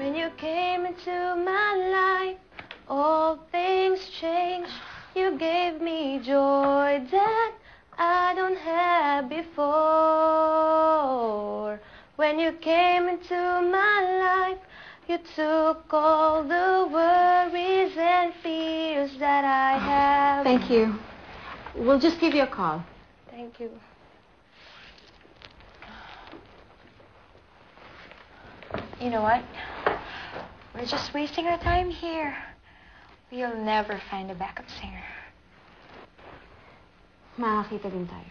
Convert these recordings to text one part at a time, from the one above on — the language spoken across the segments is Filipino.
When you came into my life, all things changed. You gave me joy that I don't have before. When you came into my life, you took all the worries and fears that I have. Thank you. We'll just give you a call. Thank you. You know what? We're just wasting our time here. We'll never find a backup singer. Makakita din tayo.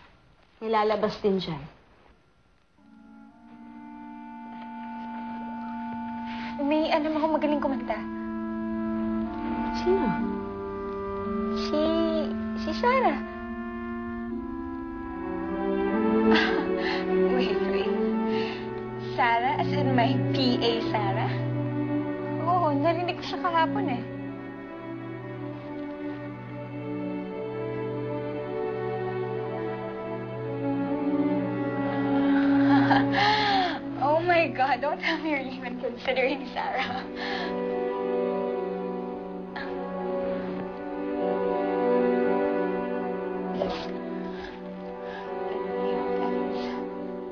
May lalabas din dyan. May alam ako magaling kumanta. Sino? Si Sarah. Wait. Sarah? As in my PA Sarah? Oo, narinig ko siya kahapon eh. Oh my God, don't tell me you're even considering Sarah.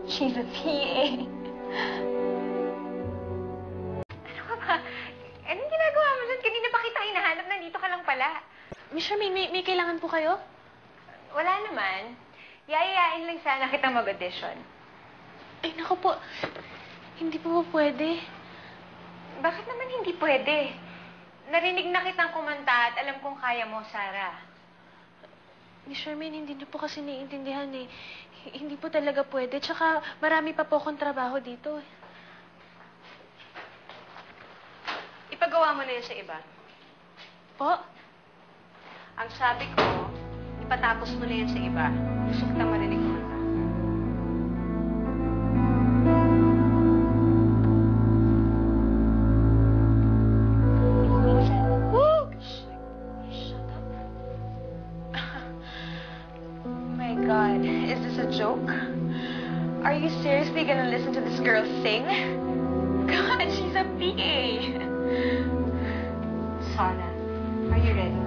She's a PA. Ano ka ba? Anong ginagawa mo dyan? Kanina pa kita hinahanap, nandito ka lang pala. Miss Charmaine, may kailangan po kayo? Wala naman. Yayayain lang sana kitang mag-audition. Ay, naku po. Hindi po pwede. Bakit naman hindi pwede? Narinig na kitang kumanta at alam kong kaya mo, Sarah. Miss Charmaine, hindi na po kasi naiintindihan eh. Hindi po talaga pwede. Tsaka marami pa po akong trabaho dito. Ipagawa mo na yan sa iba. Po? Ang sabi ko, ipatapos mo na yan sa iba. Gusto kitang marinig mo. God, is this a joke? Are you seriously gonna listen to this girl sing? God, she's a PA. Sarah, are you ready?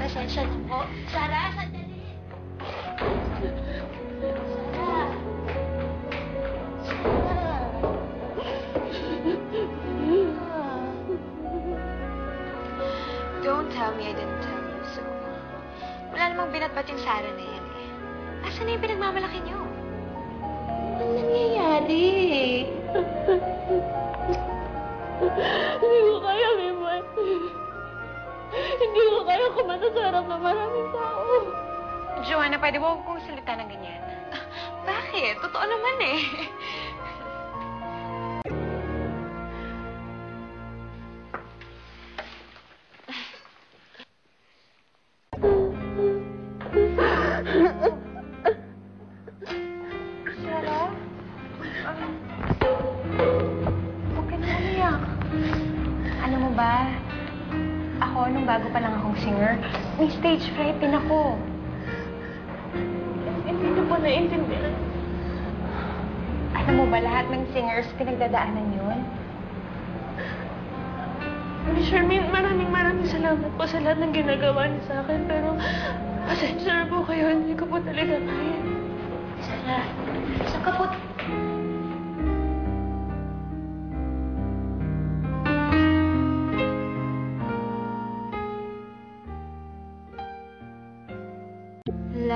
Pasensya na po. Sarah, sandali. Don't tell me I didn't tell you so. Wala namang binatbat yung Sarah na yan eh. Asan na yung pinagmamalaki niyo? Anong nangyayari? Hindi ko kaya, Mimay. Hindi ko kaya kumanta sa harap ng maraming tao. Joanna, pwede ba huwag kong salita ng ganyan? Bakit? Totoo naman eh. Sarah? Huwag ka na umiyak. Alam mo ba, ako, nung bago pa lang akong singer, may stage fright din ako. Hindi ko po naiintindihan. Alam mo ba, lahat ng singers pinagdadaanan yun? Miss Charmaine, maraming salamat po sa lahat ng ginagawa niyo sa akin. Pero, pasensya na po kayo. Hindi ko po talaga kaya. Sarah, saan ka po?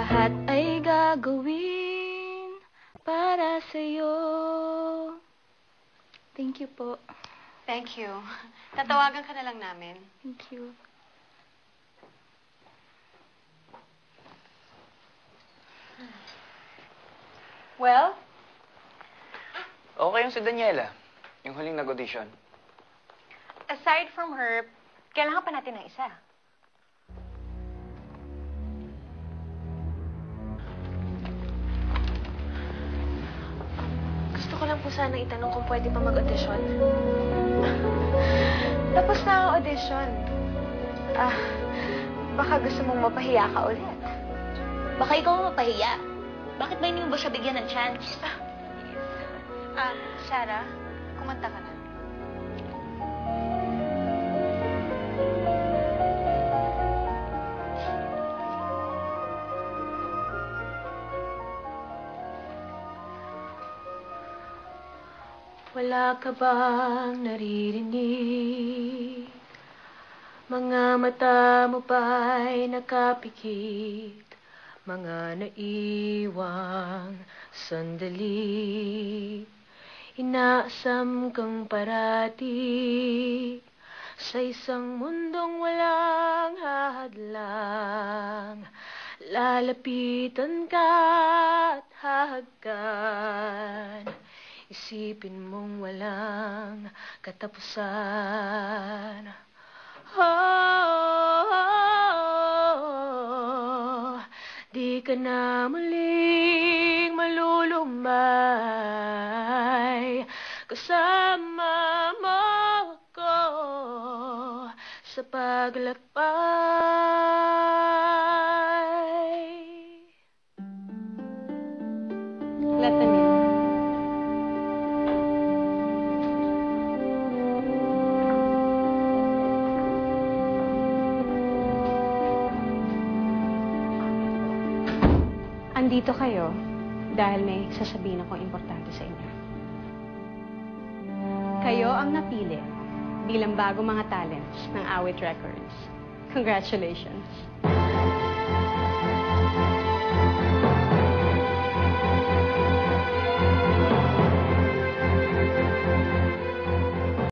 Lahat ay gagawin para sa'yo. Thank you po. Thank you. Tatawagan ka na lang namin. Thank you. Well, Okay yung si Daniela. Yung huling nag-audition. aside from her, kailangan pa natin ng isa. Gusto ko lang po sana itanong kung pwede pa mag-audition. Tapos na ang audition. Baka gusto mong mapahiya ka ulit. Baka ikaw mapahiya. Bakit ba hindi mo ba siya bigyan ng chance? Sarah, kumanta ka na. Wala ka bang naririnig? Mga mata mo ba'y nakapikit? Mga naiwang sandali. Inaasam kang parati sa isang mundong walang hahadlang. Lalapitan ka at hahagkan. Isipin mong walang katapusan. Di ka na muling malulumay. Kasama mo ako sa paglakbay. Let them in. Andito kayo dahil may sasabihin akong importante sa inyo. Kayo ang napili bilang bagong mga talents ng Awit Records. Congratulations!